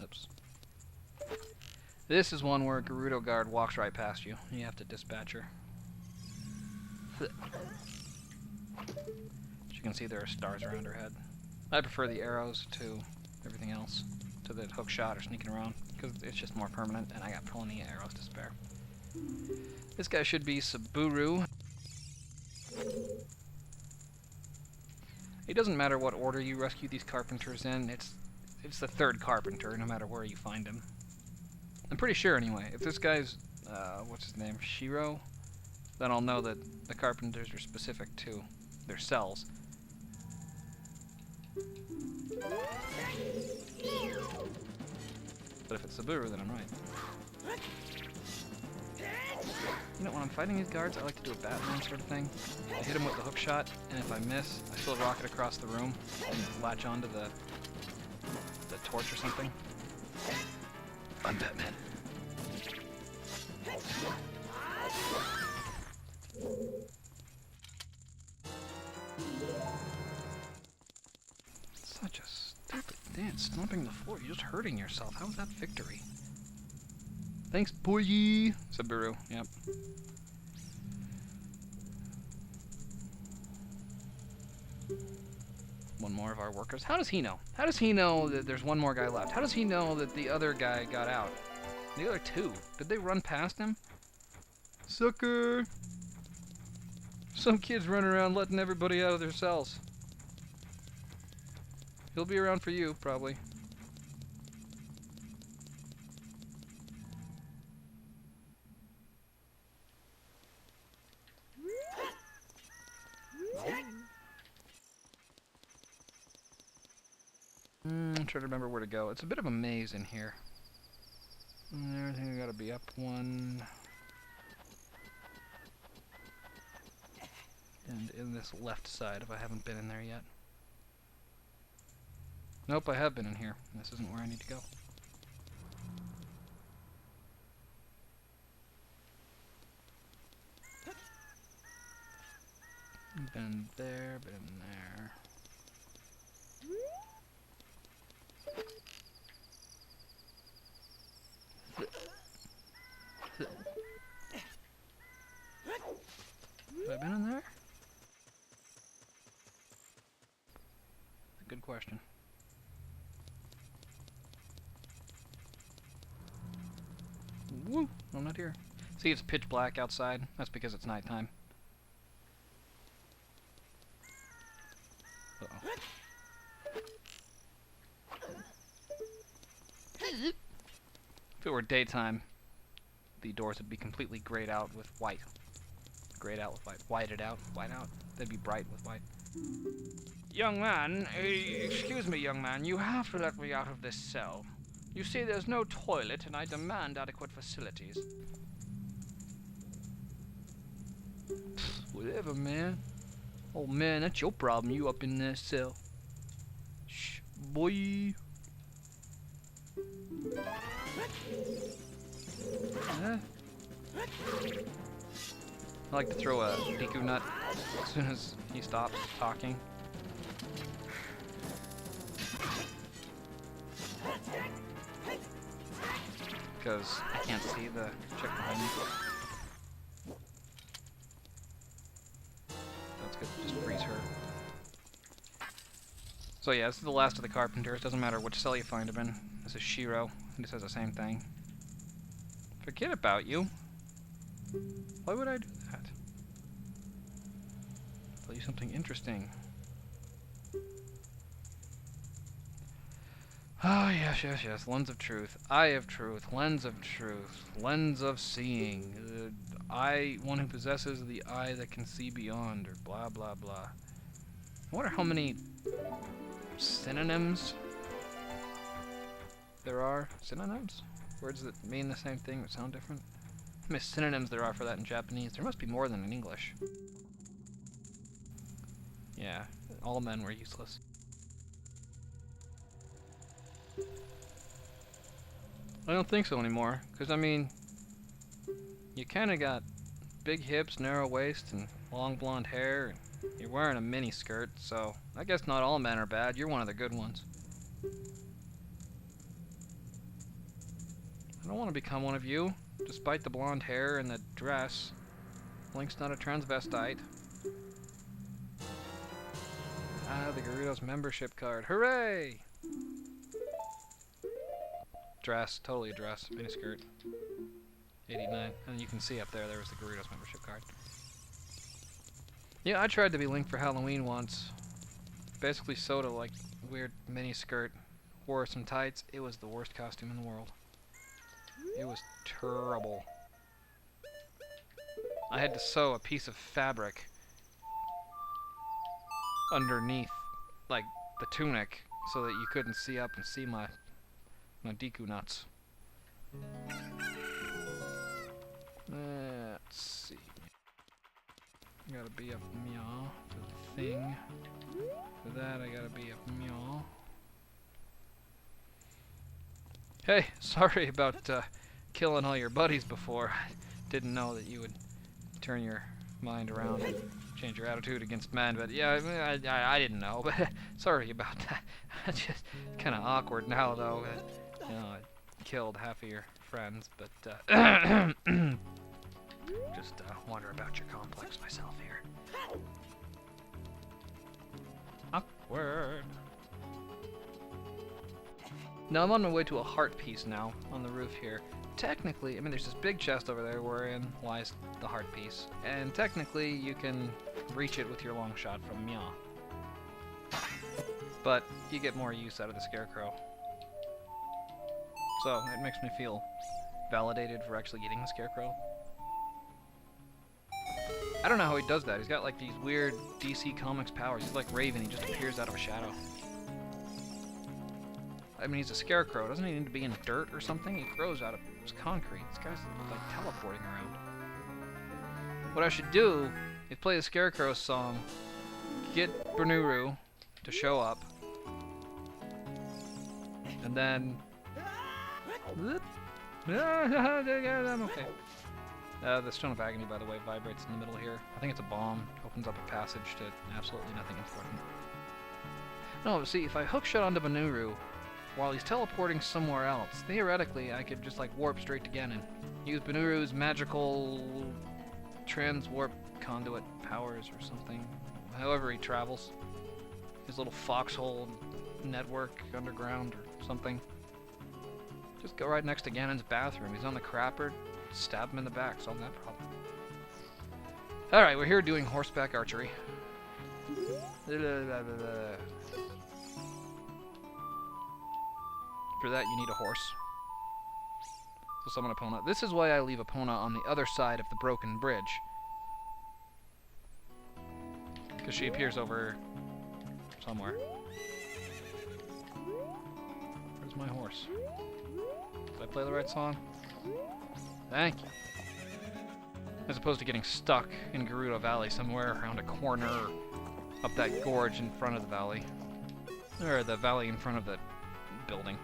lips. This is one where a Gerudo guard walks right past you. You have to dispatch her. As you can see, there are stars around her head. I prefer the arrows to everything else, to the hookshot or sneaking around, because it's just more permanent, and I got plenty of arrows to spare. This guy should be Saburu. It doesn't matter what order you rescue these carpenters in, it's the third carpenter, no matter where you find him. I'm pretty sure, anyway. If this guy's, what's his name, Shiro, then I'll know that the carpenters are specific to their cells. But if it's Saburu, then I'm right. You know, when I'm fighting these guards, I like to do a Batman sort of thing. I hit him with the hookshot, and if I miss, I throw a rocket across the room and latch onto the torch or something. I'm Batman. Such a stupid dance, stomping the floor. You're just hurting yourself. How is that victory? Thanks, boy. Saburu. Yep. One more of our workers. How does he know? How does he know that there's one more guy left? How does he know that the other guy got out? The other two. Did they run past him? Sucker! Some kid's running around letting everybody out of their cells. He'll be around for you, probably. I'm trying to remember where to go. It's a bit of a maze in here. Everything gotta be up one. And in this left side, if I haven't been in there yet. Nope, I have been in here. This isn't where I need to go. Been there, been there. Have I been in there? Good question. Woo! I'm not here. See, it's pitch black outside. That's because it's nighttime. Uh-oh. If it were daytime, the doors would be completely grayed out with white. Grayed out with white. Whited out. White out. They'd be bright with white. Young man, excuse me, young man, you have to let me out of this cell. You see, there's no toilet, and I demand adequate facilities. Whatever, man. Oh, man, that's your problem, you up in that cell. Shh, boy. Huh? I like to throw a Deku nut as soon as he stops talking. Because I can't see the chick behind me. That's good, just freeze her. So yeah, this is the last of the carpenters. Doesn't matter which cell you find him in. This is Shiro. He just says the same thing. Forget about you. Why would I do that? Tell you something interesting. Ah, yes, yes, yes. Lens of truth. Eye of truth. Lens of truth. Lens of seeing. Eye, one who possesses the eye that can see beyond, or blah, blah, blah. I wonder how many synonyms there are. Synonyms? Words that mean the same thing but sound different? How many synonyms there are for that in Japanese? There must be more than in English. Yeah, all men were useless. I don't think so anymore, because I mean, you kind of got big hips, narrow waist, and long blonde hair, and you're wearing a mini skirt, so I guess not all men are bad. You're one of the good ones. I don't want to become one of you, despite the blonde hair and the dress. Link's not a transvestite. Ah, the Gerudo's membership card. Hooray! Dress, totally a dress, miniskirt. 89. And you can see up there was the Gerudo's membership card. Yeah, I tried to be Link for Halloween once. Basically sewed a like weird mini skirt, wore some tights. It was the worst costume in the world. It was terrible. I had to sew a piece of fabric underneath, like, the tunic, so that you couldn't see up and see my Deku nuts. Let's see. Gotta be up meow for the thing. For that, I gotta be up meow. Hey, sorry about killing all your buddies before. I didn't know that you would turn your mind around and change your attitude against men, but yeah, I didn't know, but sorry about that. It's just kind of awkward now, though. You know, I killed half of your friends, but just wonder about your complex myself here. Awkward. Now I'm on my way to a heart piece now on the roof here. Technically, I mean, there's this big chest over there wherein lies the heart piece, and technically you can reach it with your long shot from Meow. But you get more use out of the Scarecrow. So it makes me feel validated for actually getting the Scarecrow. I don't know how he does that. He's got like these weird DC Comics powers. He's like Raven, he just appears out of a shadow. I mean, he's a Scarecrow. Doesn't he need to be in dirt or something? He grows out of concrete. This guy's like teleporting around. What I should do is play the Scarecrow song, get Banuru to show up, and then... I'm okay. The Stone of Agony, by the way, vibrates in the middle here. I think it's a bomb. Opens up a passage to absolutely nothing important. No, see, if I hookshot onto Banuru while he's teleporting somewhere else, theoretically I could just like warp straight to Ganon. Use Banuru's magical trans-warp conduit powers or something. However he travels. His little foxhole network underground or something. Just go right next to Ganon's bathroom. He's on the crapper. Stab him in the back. Solve that problem. Alright, we're here doing horseback archery. For that, you need a horse. So summon Epona. This is why I leave Epona on the other side of the broken bridge. Because she appears over somewhere. Where's my horse? Did I play the right song? Thank you. As opposed to getting stuck in Gerudo Valley somewhere around a corner or up that gorge in front of the valley. Or the valley in front of the building.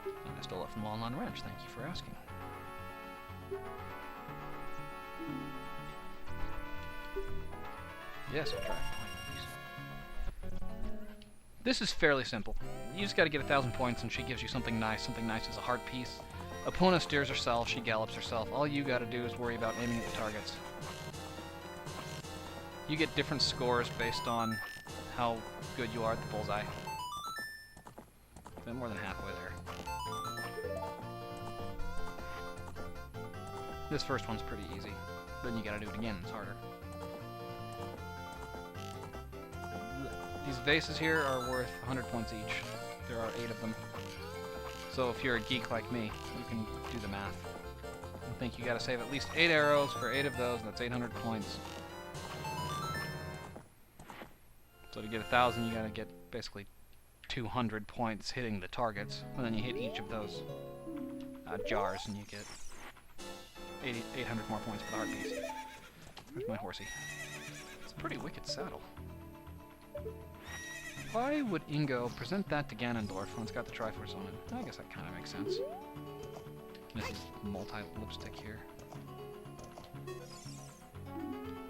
And I stole it from Walnut Ranch, thank you for asking. Yes, I'll try to find these. This is fairly simple. You just gotta get 1,000 points and she gives you something nice. Something nice is a heart piece. Epona steers herself, she gallops herself. All you gotta do is worry about aiming at the targets. You get different scores based on how good you are at the bullseye. Been more than halfway there. This first one's pretty easy. Then you gotta do it again, it's harder. These vases here are worth 100 points each. There are 8 of them. So if you're a geek like me, you can do the math. I think you gotta save at least 8 arrows for 8 of those, and that's 800 points. So to get 1,000, you gotta get basically 200 points hitting the targets, and then you hit each of those jars, and you get 800 more points for the heart piece. Where's my horsey? It's a pretty wicked saddle. Why would Ingo present that to Ganondorf when it's got the Triforce on it? I guess that kind of makes sense. This is multi-lipstick here.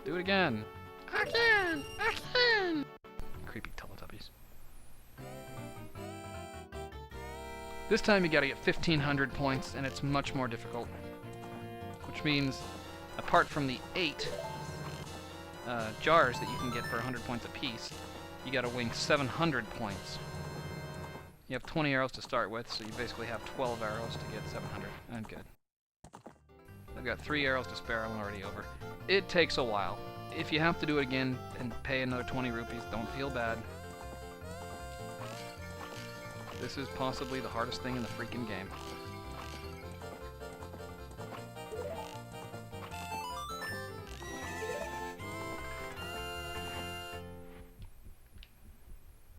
Do it again! Again! Again! Creepy Teletubbies. This time you gotta get 1,500 points, and it's much more difficult. Which means, apart from the 8 jars that you can get for 100 points apiece, you gotta wing 700 points. You have 20 arrows to start with, so you basically have 12 arrows to get 700. I'm good. I've got 3 arrows to spare, I'm already over. It takes a while. If you have to do it again and pay another 20 rupees, don't feel bad. This is possibly the hardest thing in the freaking game.